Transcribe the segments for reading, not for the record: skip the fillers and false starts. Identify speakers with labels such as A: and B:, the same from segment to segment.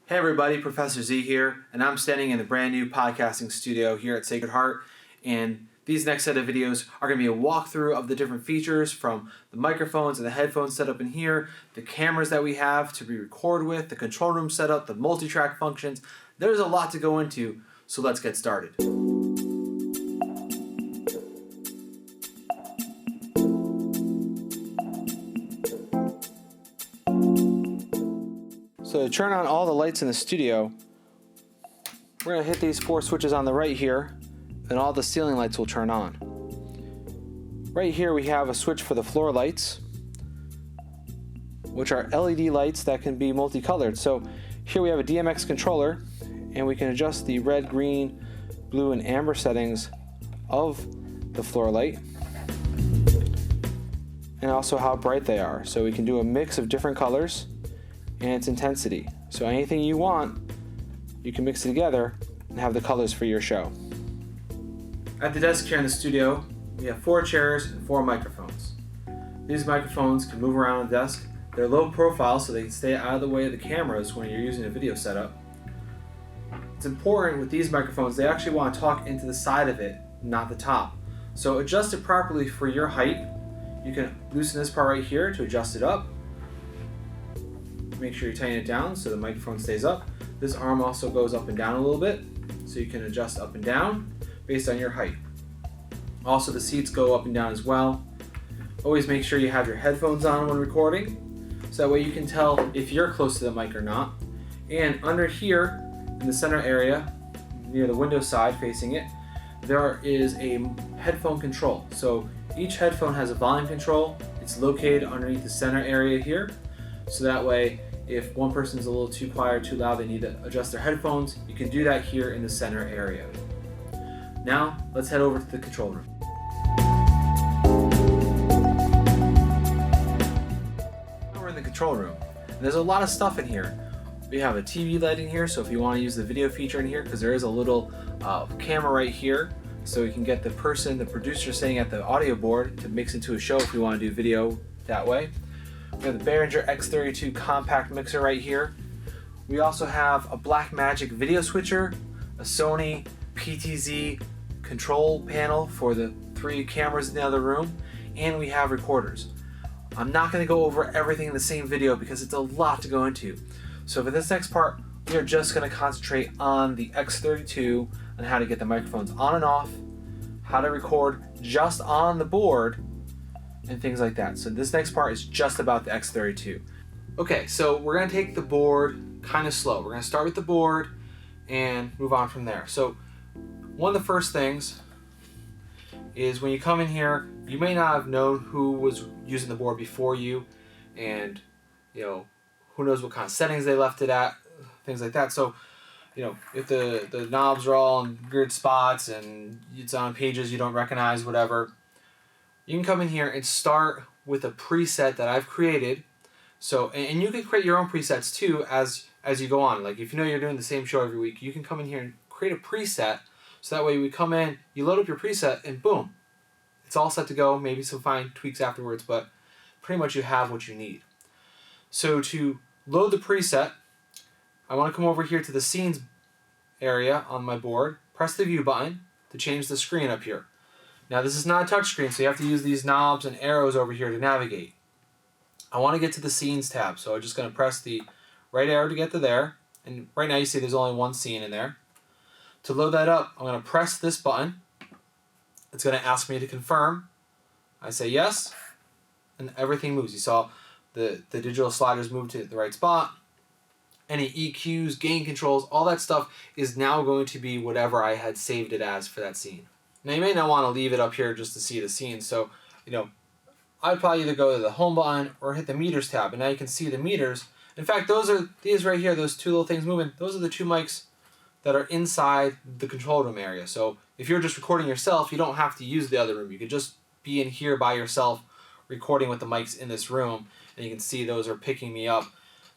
A: Hey everybody, Professor Z here, and I'm standing in the brand new podcasting studio here at Sacred Heart, and these next set of videos are going to be a walkthrough of the different features from the microphones and the headphones set up in here, the cameras that we have to record with, the control room setup, the multi-track functions. There's a lot to go into, so let's get started. So to turn on all the lights in the studio, we're going to hit these 4 switches on the right here, and all the ceiling lights will turn on. Right here we have a switch for the floor lights, which are LED lights that can be multicolored. So here we have a DMX controller, and we can adjust the red, green, blue, and amber settings of the floor light, and also how bright they are. So we can do a mix of different colors and its intensity. So anything you want, you can mix it together and have the colors for your show. At the desk here in the studio, we have 4 chairs and 4 microphones. These microphones can move around the desk. They're low profile so they can stay out of the way of the cameras when you're using a video setup. It's important with these microphones, they actually want to talk into the side of it, not the top. So adjust it properly for your height. You can loosen this part right here to adjust it up. Make sure you tighten it down so the microphone stays up. This arm also goes up and down a little bit, so you can adjust up and down based on your height. Also, the seats go up and down as well. Always make sure you have your headphones on when recording, so that way you can tell if you're close to the mic or not. And under here, in the center area, near the window side facing it, there is a headphone control. So each headphone has a volume control. It's located underneath the center area here. So that way, if one person's a little too quiet or too loud, they need to adjust their headphones, you can do that here in the center area. Now, let's head over to the control room. Now we're in the control room. And there's a lot of stuff in here. We have a TV light in here, so if you want to use the video feature in here, because there is a little camera right here, so we can get the producer sitting at the audio board to mix into a show if we want to do video that way. We have the Behringer X32 compact mixer right here. We also have a Blackmagic video switcher, a Sony PTZ control panel for the 3 cameras in the other room, and we have recorders. I'm not going to go over everything in the same video because it's a lot to go into. So for this next part, we are just going to concentrate on the X32 and how to get the microphones on and off, how to record just on the board, and things like that. So this next part is just about the X32. Okay, so we're going to take the board kind of slow. We're going to start with the board and move on from there. So one of the first things is when you come in here, you may not have known who was using the board before you, and who knows what kind of settings they left it at, things like that. So if the knobs are all in weird spots and it's on pages you don't recognize, whatever, you can come in here and start with a preset that I've created. So, and you can create your own presets too as you go on. Like if you know you're doing the same show every week, you can come in here and create a preset. So that way we come in, you load up your preset, and boom, it's all set to go. Maybe some fine tweaks afterwards, but pretty much you have what you need. So to load the preset, I want to come over here to the scenes area on my board, press the view button to change the screen up here. Now this is not a touch screen, so you have to use these knobs and arrows over here to navigate. I want to get to the scenes tab, so I'm just going to press the right arrow to get to there. And right now you see there's only one scene in there. To load that up, I'm going to press this button. It's going to ask me to confirm. I say yes, and everything moves. You saw the digital sliders move to the right spot. Any EQs, gain controls, all that stuff is now going to be whatever I had saved it as for that scene. Now you may not want to leave it up here just to see the scene, so I'd probably either go to the home button or hit the meters tab, and now you can see the meters. In fact, these right here, those 2 little things moving, those are the 2 mics that are inside the control room area. So if you're just recording yourself, you don't have to use the other room. You could just be in here by yourself recording with the mics in this room, and you can see those are picking me up.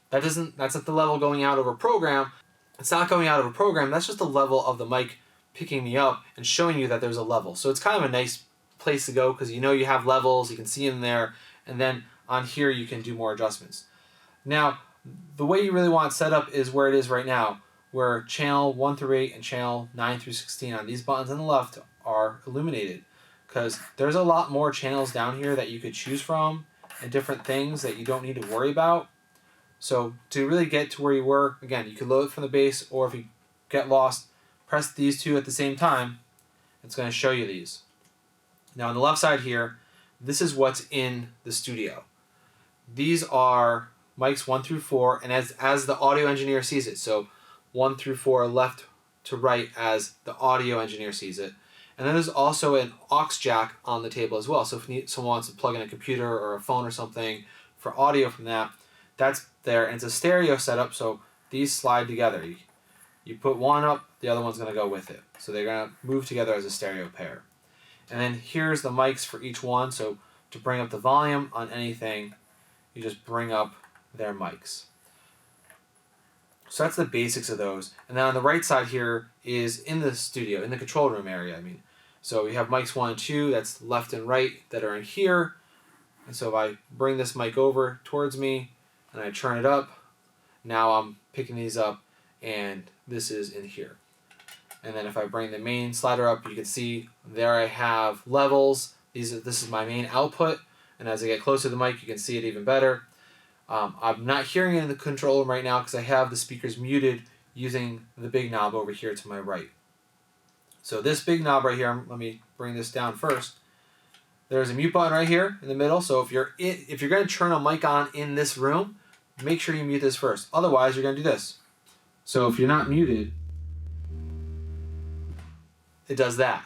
A: That's at the level going out over program. It's not going out of a program, that's just the level of the mic picking me up and showing you that there's a level. So it's kind of a nice place to go because you have levels, you can see them there, and then on here you can do more adjustments. Now, The way you really want it set up is where it is right now, where channel 1 through 8 and channel 9 through 16 on these buttons on the left are illuminated, because there's a lot more channels down here that you could choose from and different things that you don't need to worry about. So to really get to where you were, again, you can load it from the base, or if you get lost, press these two at the same time. It's going to show you these. Now on the left side here, this is what's in the studio. These are mics 1 through 4, and as the audio engineer sees it. So 1 through 4 left to right as the audio engineer sees it. And then there's also an aux jack on the table as well. So if someone wants to plug in a computer or a phone or something for audio from that, that's there. And it's a stereo setup, so these slide together. You put one up, the other one's going to go with it. So they're going to move together as a stereo pair. And then here's the mics for each one. So to bring up the volume on anything, you just bring up their mics. So that's the basics of those. And then on the right side here is in the studio, in the control room area, I mean. So we have mics 1 and 2, that's left and right, that are in here. And so if I bring this mic over towards me and I turn it up, now I'm picking these up and this is in here. And then if I bring the main slider up, you can see there I have levels. This is my main output, and as I get closer to the mic, you can see it even better. I'm not hearing it in the control room right now because I have the speakers muted using the big knob over here to my right. So this big knob right here, let me bring this down first. There's a mute button right here in the middle. So if you're going to turn a mic on in this room, make sure you mute this first. Otherwise, you're going to do this. So if you're not muted, it does that.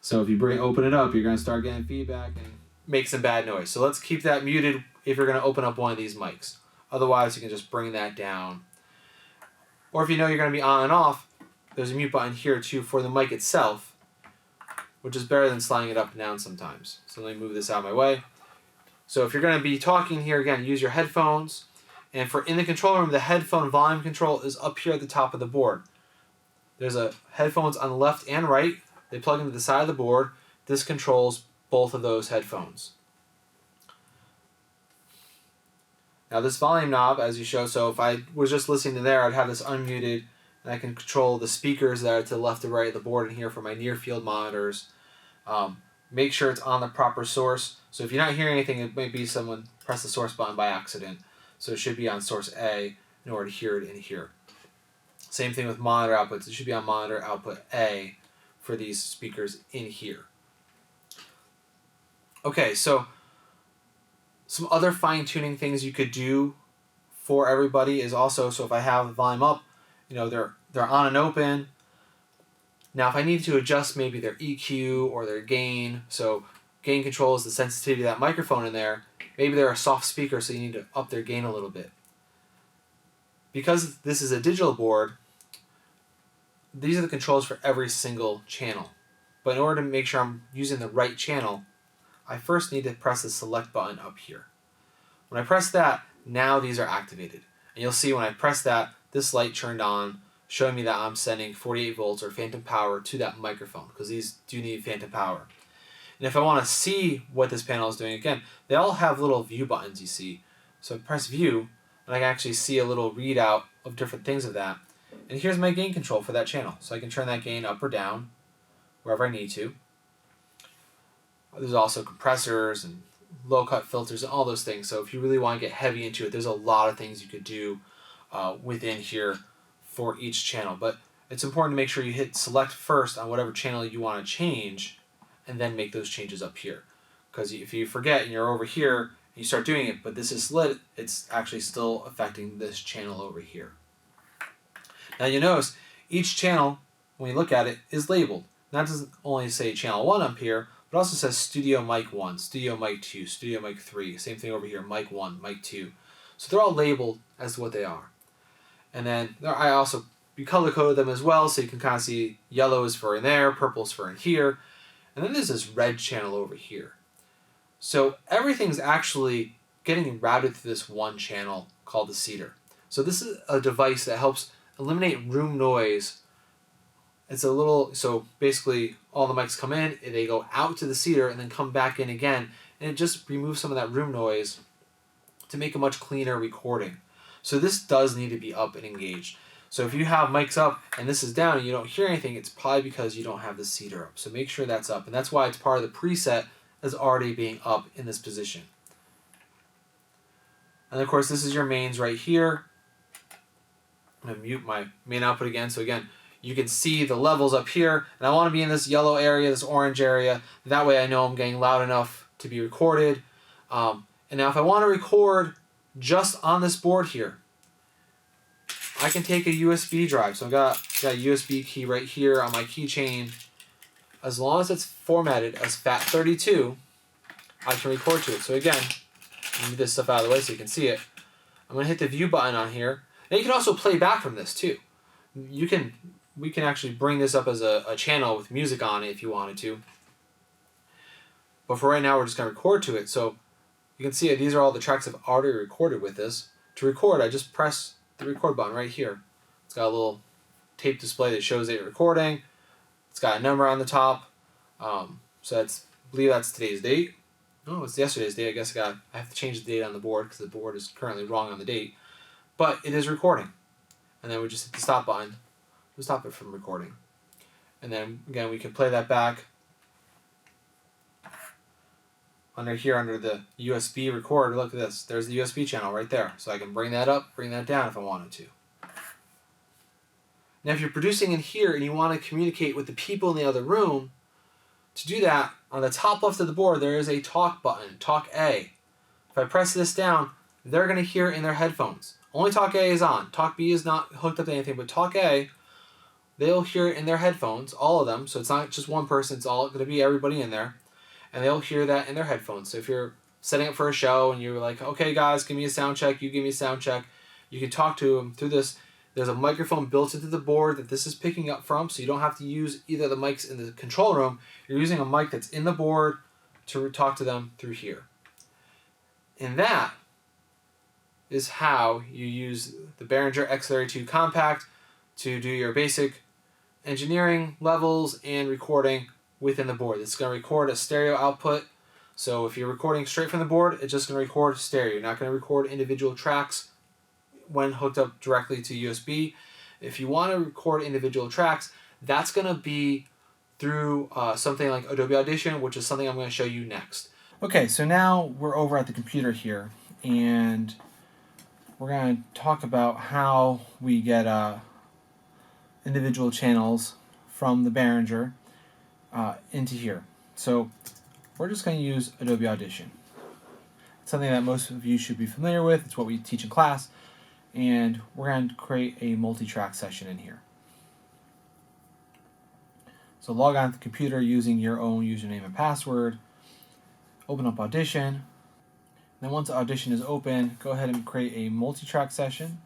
A: So if you open it up, you're going to start getting feedback and make some bad noise. So let's keep that muted if you're going to open up one of these mics. Otherwise, you can just bring that down. Or if you know you're going to be on and off, there's a mute button here too for the mic itself, which is better than sliding it up and down sometimes. So let me move this out of my way. So if you're going to be talking here, again, use your headphones. And for in the control room, the headphone volume control is up here at the top of the board. There's a headphones on the left and right. They plug into the side of the board. This controls both of those headphones. Now this volume knob, as you show, so if I was just listening to there, I'd have this unmuted, and I can control the speakers that are to the left or right of the board in here for my near field monitors. Make sure it's on the proper source. So if you're not hearing anything, it might be someone pressed the source button by accident. So it should be on source A in order to hear it in here. Same thing with monitor outputs. It should be on monitor output A for these speakers in here. Okay, so some other fine-tuning things you could do for everybody is also, so if I have the volume up, you know, they're on and open. Now if I need to adjust maybe their EQ or their gain, so gain controls the sensitivity of that microphone in there, maybe they're a soft speaker so you need to up their gain a little bit. Because this is a digital board, these are the controls for every single channel. But in order to make sure I'm using the right channel, I first need to press the select button up here. When I press that, now these are activated. And you'll see when I press that, this light turned on, showing me that I'm sending 48 volts or phantom power to that microphone, because these do need phantom power. And if I want to see what this panel is doing, again, they all have little view buttons, you see. So I press view, and I can actually see a little readout of different things of that. And here's my gain control for that channel. So I can turn that gain up or down, wherever I need to. There's also compressors and low-cut filters and all those things. So if you really want to get heavy into it, there's a lot of things you could do within here for each channel. But it's important to make sure you hit select first on whatever channel you want to change, and then make those changes up here. Because if you forget and you're over here, and you start doing it, but this is lit, it's actually still affecting this channel over here. Now you notice each channel, when you look at it, is labeled. That doesn't only say channel 1 up here, but also says studio mic 1, studio mic 2, studio mic 3, same thing over here, mic 1, mic 2. So they're all labeled as what they are. And then I also color coded them as well, so you can kind of see yellow is for in there, purple is for in here, and then there's this red channel over here. So everything's actually getting routed through this one channel called the seeder. So this is a device that helps eliminate room noise. It's a little, so basically all the mics come in, and they go out to the seeder and then come back in again, and it just removes some of that room noise to make a much cleaner recording. So this does need to be up and engaged. So if you have mics up and this is down and you don't hear anything, it's probably because you don't have the cedar up. So make sure that's up. And that's why it's part of the preset as already being up in this position. And of course, this is your mains right here. I'm going to mute my main output again. So again, you can see the levels up here. And I want to be in this yellow area, this orange area. That way I know I'm getting loud enough to be recorded. And now if I want to record just on this board here, I can take a USB drive. So I've got a USB key right here on my keychain. As long as it's formatted as FAT32, I can record to it. So again, move this stuff out of the way so you can see it. I'm going to hit the view button on here. Now you can also play back from this too. We can actually bring this up as a channel with music on it if you wanted to. But for right now, we're just going to record to it. So you can see it. These are all the tracks I've already recorded with this. To record, I just press the record button right here. It's got a little tape display that shows that you're recording. It's got a number on the top. So I believe that's today's date. Oh, it's yesterday's date. I guess I have to change the date on the board because the board is currently wrong on the date. But it is recording. And then we just hit the stop button to stop it from recording. And then again, we can play that back under here under the USB record. Look at this. There's the USB channel right there. So I can bring that up, bring that down if I wanted to. Now if you're producing in here and you want to communicate with the people in the other room, to do that, on the top left of the board there is a talk button, talk A. If I press this down, they're going to hear it in their headphones. Only talk A is on. Talk B is not hooked up to anything, but talk A, they'll hear it in their headphones, all of them. So it's not just one person, it's all going to be everybody in there. And they'll hear that in their headphones. So if you're setting up for a show and you're like, okay guys, give me a sound check, you give me a sound check, you can talk to them through this. There's a microphone built into the board that this is picking up from, so you don't have to use either of the mics in the control room. You're using a mic that's in the board to talk to them through here. And that is how you use the Behringer X32 Compact to do your basic engineering levels and recording within the board. It's going to record a stereo output. So if you're recording straight from the board, it's just going to record stereo. You're not going to record individual tracks when hooked up directly to USB. If you want to record individual tracks, that's going to be through something like Adobe Audition, which is something I'm going to show you next. Okay, so now we're over at the computer here, and we're going to talk about how we get individual channels from the Behringer into here. So we're just going to use Adobe Audition. It's something that most of you should be familiar with. It's what we teach in class. And we're going to create a multi-track session in here. So log on to the computer using your own username and password. Open up Audition. Then once Audition is open, go ahead and create a multi-track session.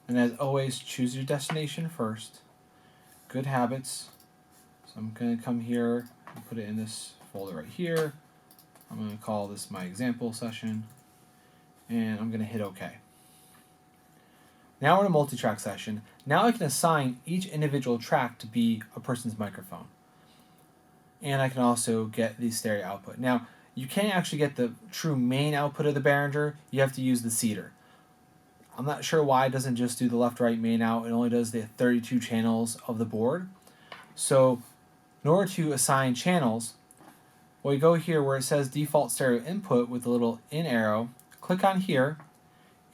A: And as always, choose your destination first. Good habits. So I'm going to come here and put it in this folder right here. I'm going to call this my example session. And I'm going to hit OK. Now we're in a multi-track session. Now I can assign each individual track to be a person's microphone. And I can also get the stereo output. Now, you can't actually get the true main output of the Behringer. You have to use the cedar. I'm not sure why it doesn't just do the left-right main out. It only does the 32 channels of the board. So in order to assign channels, we go here where it says default stereo input with the little in arrow. Click on here.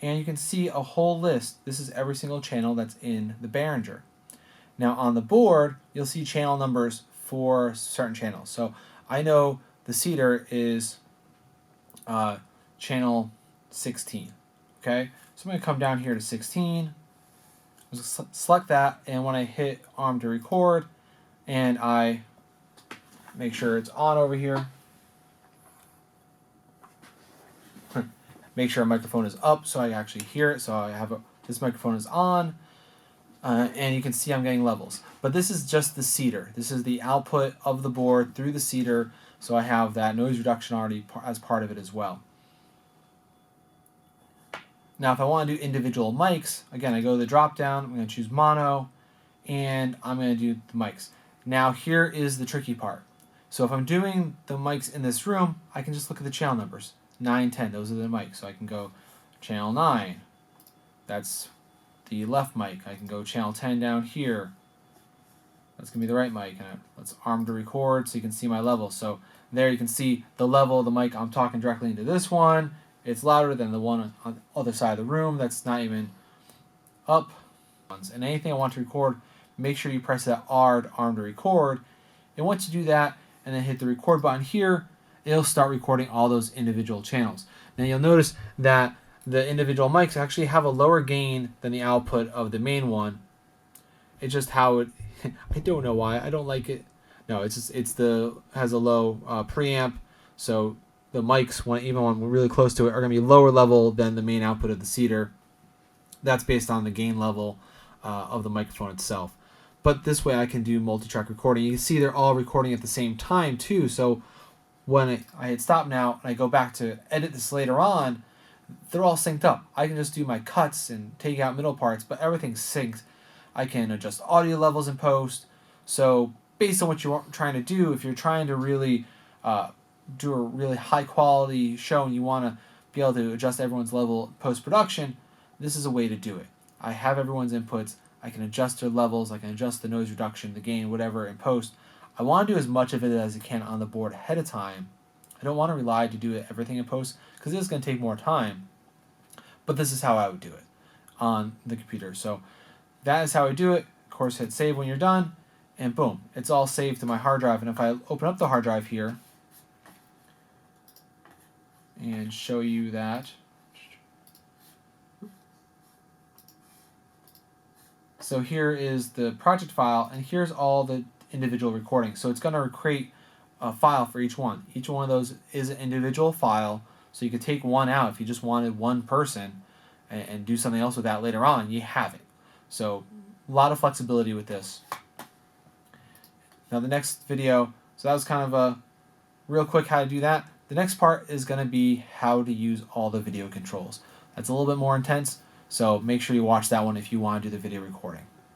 A: And you can see a whole list. This is every single channel that's in the Behringer. Now on the board, you'll see channel numbers for certain channels. So I know the cedar is channel 16. Okay, so I'm going to come down here to 16. Select that, and when I hit arm to record, and I make sure it's on over here. Make sure our microphone is up so I actually hear it. So I have this microphone is on, and you can see I'm getting levels. But this is just the cedar. This is the output of the board through the cedar. So I have that noise reduction already as part of it as well. Now if I want to do individual mics, again I go to the drop down, I'm going to choose mono, and I'm going to do the mics. Now here is the tricky part. So if I'm doing the mics in this room, I can just look at the channel numbers. 9, 10, those are the mics. So I can go channel 9. That's the left mic. I can go channel 10 down here. That's going to be the right mic. And let's arm to record so you can see my level. So there you can see the level of the mic. I'm talking directly into this one. It's louder than the one on the other side of the room that's not even up. And anything I want to record, make sure you press that R to arm to record. And once you do that and then hit the record button here, it'll start recording all those individual channels. Now you'll notice that the individual mics actually have a lower gain than the output of the main one. It's just how it, I don't know why, I don't like it. No, it's just, has a low preamp, so the mics, even when we're really close to it, are going to be lower level than the main output of the Cedar. That's based on the gain level of the microphone itself. But this way I can do multi-track recording. You can see they're all recording at the same time too, so when I hit stop now and I go back to edit this later on, they're all synced up. I can just do my cuts and take out middle parts, but everything's synced. I can adjust audio levels in post. So based on what you're trying to do, if you're trying to really do a really high quality show and you want to be able to adjust everyone's level post-production, this is a way to do it. I have everyone's inputs. I can adjust their levels. I can adjust the noise reduction, the gain, whatever in post. I want to do as much of it as I can on the board ahead of time. I don't want to rely to do everything in post because this is going to take more time. But this is how I would do it on the computer. So that is how I do it. Of course, hit save when you're done, and boom, it's all saved to my hard drive. And if I open up the hard drive here and show you that, so here is the project file, and here's all the individual recordings. So it's going to create a file for each one. Each one of those is an individual file, so you could take one out if you just wanted one person and do something else with that later on. You have it. So a lot of flexibility with this. Now the next video, so that was kind of a real quick how to do that. The next part is going to be how to use all the video controls. That's a little bit more intense, so make sure you watch that one if you want to do the video recording.